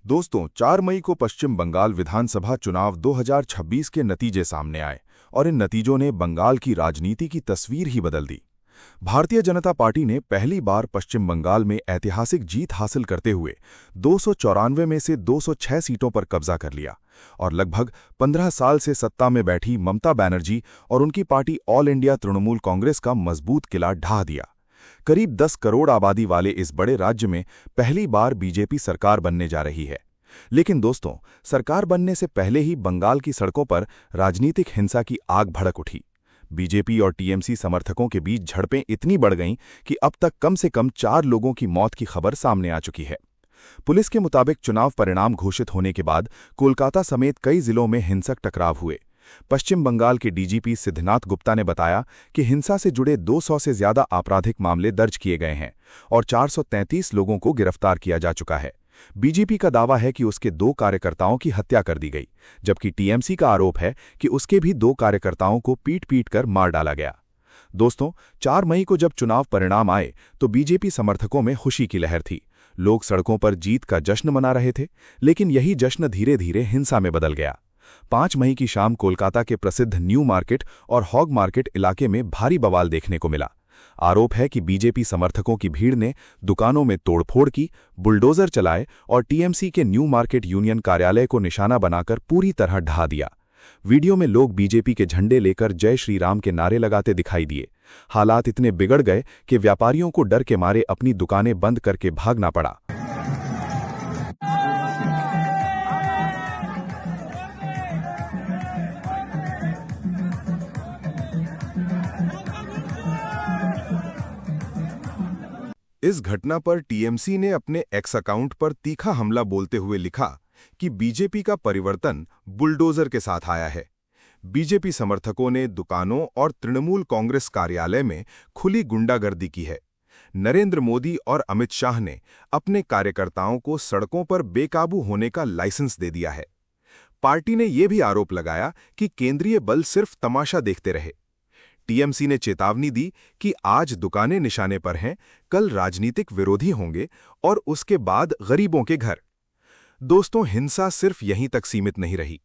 दोस्तों, 4 मई को पश्चिम बंगाल विधानसभा चुनाव 2026 के नतीजे सामने आए और इन नतीजों ने बंगाल की राजनीति की तस्वीर ही बदल दी। भारतीय जनता पार्टी ने पहली बार पश्चिम बंगाल में ऐतिहासिक जीत हासिल करते हुए 294 में से 206 सीटों पर कब्जा कर लिया और लगभग 15 साल से सत्ता में बैठी ममता बनर्जी और उनकी party all India Trinamool Congress का मजबूत किला ढा दिया। करीब 10 करोड़ आबादी वाले इस बड़े राज्य में पहली बार बीजेपी सरकार बनने जा रही है। लेकिन दोस्तों, सरकार बनने से पहले ही बंगाल की सड़कों पर राजनीतिक हिंसा की आग भड़क उठी। बीजेपी और टीएमसी समर्थकों के बीच झड़पें इतनी बढ़ गईं कि अब तक कम से कम 4 लोगों की मौत की खबर सामने आ चुकी है। पुलिस के मुताबिक चुनाव परिणाम घोषित होने के बाद कोलकाता समेत कई जिलों में हिंसक टकराव हुए। पश्चिम बंगाल के डीजीपी सिद्धनाथ गुप्ता ने बताया कि हिंसा से जुड़े 200 से ज्यादा आपराधिक मामले दर्ज किए गए हैं और 433 लोगों को गिरफ्तार किया जा चुका है। बीजेपी का दावा है कि उसके 2 कार्यकर्ताओं की हत्या कर दी गई, जबकि टीएमसी का आरोप है कि उसके भी 2 कार्यकर्ताओं को पीट-पीट कर मार डाला गया। दोस्तों, 4 मई को जब चुनाव परिणाम आए तो बीजेपी समर्थकों में खुशी की लहर थी। लोग सड़कों पर जीत का जश्न मना रहे थे, लेकिन यही जश्न धीरे-धीरे हिंसा में बदल गया। 5 मई की शाम कोलकाता के प्रसिद्ध न्यू मार्केट और हॉग मार्केट इलाके में भारी बवाल देखने को मिला। आरोप है कि बीजेपी समर्थकों की भीड़ ने दुकानों में तोड़फोड़ की, बुलडोजर चलाए और टीएमसी के न्यू मार्केट यूनियन कार्यालय को निशाना बनाकर पूरी तरह ढा दिया। वीडियो में लोग बीजेपी के झंडे लेकर जय श्री राम के नारे लगाते दिखाई दिए। हालात इतने बिगड़ गए कि व्यापारियों को डर के मारे अपनी दुकानें बंद करके भागना पड़ा। इस घटना पर टीएमसी ने अपने एक्स अकाउंट पर तीखा हमला बोलते हुए लिखा कि बीजेपी का परिवर्तन बुलडोजर के साथ आया है। बीजेपी समर्थकों ने दुकानों और तृणमूल कांग्रेस कार्यालय में खुली गुंडागर्दी की है। नरेंद्र मोदी और अमित शाह ने अपने कार्यकर्ताओं को सड़कों पर बेकाबू होने का लाइसेंस दे दिया है। पार्टी ने यह भी आरोप लगाया कि केंद्रीय बल सिर्फ तमाशा देखते रहे। टीएमसी ने चेतावनी दी कि आज दुकानें निशाने पर हैं, कल राजनीतिक विरोधी होंगे और उसके बाद गरीबों के घर। दोस्तों, हिंसा सिर्फ यहीं तक सीमित नहीं रही।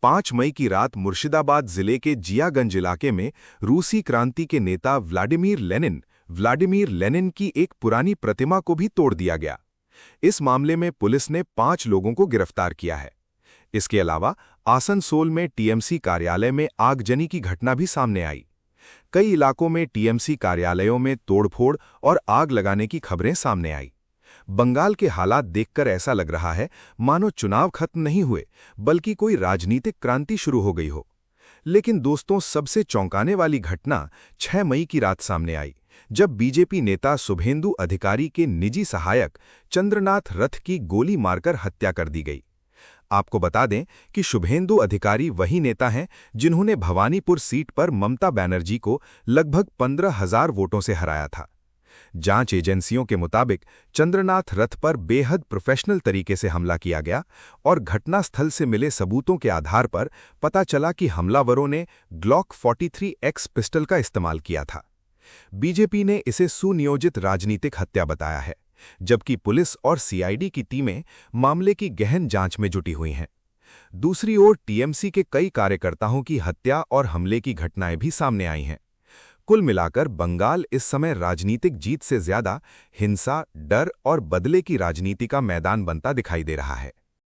5 मई की रात मुर्शिदाबाद जिले के जियागंज इलाके में रूसी क्रांति के नेता व्लादिमीर लेनिन की एक पुरानी प्रतिमा को भी तोड़ दिया गया। इस मामले में पुलिस ने 5 लोगों को गिरफ्तार किया है। इसके अलावा आसनसोल में टीएमसी कार्यालय में आगजनी की घटना भी सामने आई। कई इलाकों में टीएमसी कार्यालयों में तोड़फोड़ और आग लगाने की खबरें सामने आई। बंगाल के हालात देखकर ऐसा लग रहा है मानो चुनाव खत्म नहीं हुए, बल्कि कोई राजनीतिक क्रांति शुरू हो गई हो। लेकिन दोस्तों, सबसे चौंकाने वाली घटना 6 मई की रात सामने आई, जब बीजेपी नेता शुभेंदु अधिकारी के निजी सहायक चंद्रनाथ रथ की गोली मारकर हत्या कर दी गई। आपको बता दें कि शुभेंदु अधिकारी वही नेता हैं जिन्होंने भवानीपुर सीट पर ममता बनर्जी को लगभग 15,000 वोटों से हराया था। जांच एजेंसियों के मुताबिक चंद्रनाथ रथ पर बेहद प्रोफेशनल तरीके से हमला किया गया और घटनास्थल से मिले सबूतों के आधार पर पता चला कि हमलावरों ने ग्लॉक 43X पिस्टल का इस्तेमाल किया था। बीजेपी ने इसे सुनियोजित राजनीतिक हत्या बताया है, जबकि पुलिस और सीआईडी की टीमें मामले की गहन जांच में जुटी हुई हैं। दूसरी ओर टीएमसी के कई कार्यकर्ताओं की हत्या और हमले की घटनाएं भी सामने आई हैं। कुल मिलाकर बंगाल इस समय राजनीतिक जीत से ज्यादा हिंसा, डर और बदले की राजनीति का मैदान बनता दिखाई दे रहा है।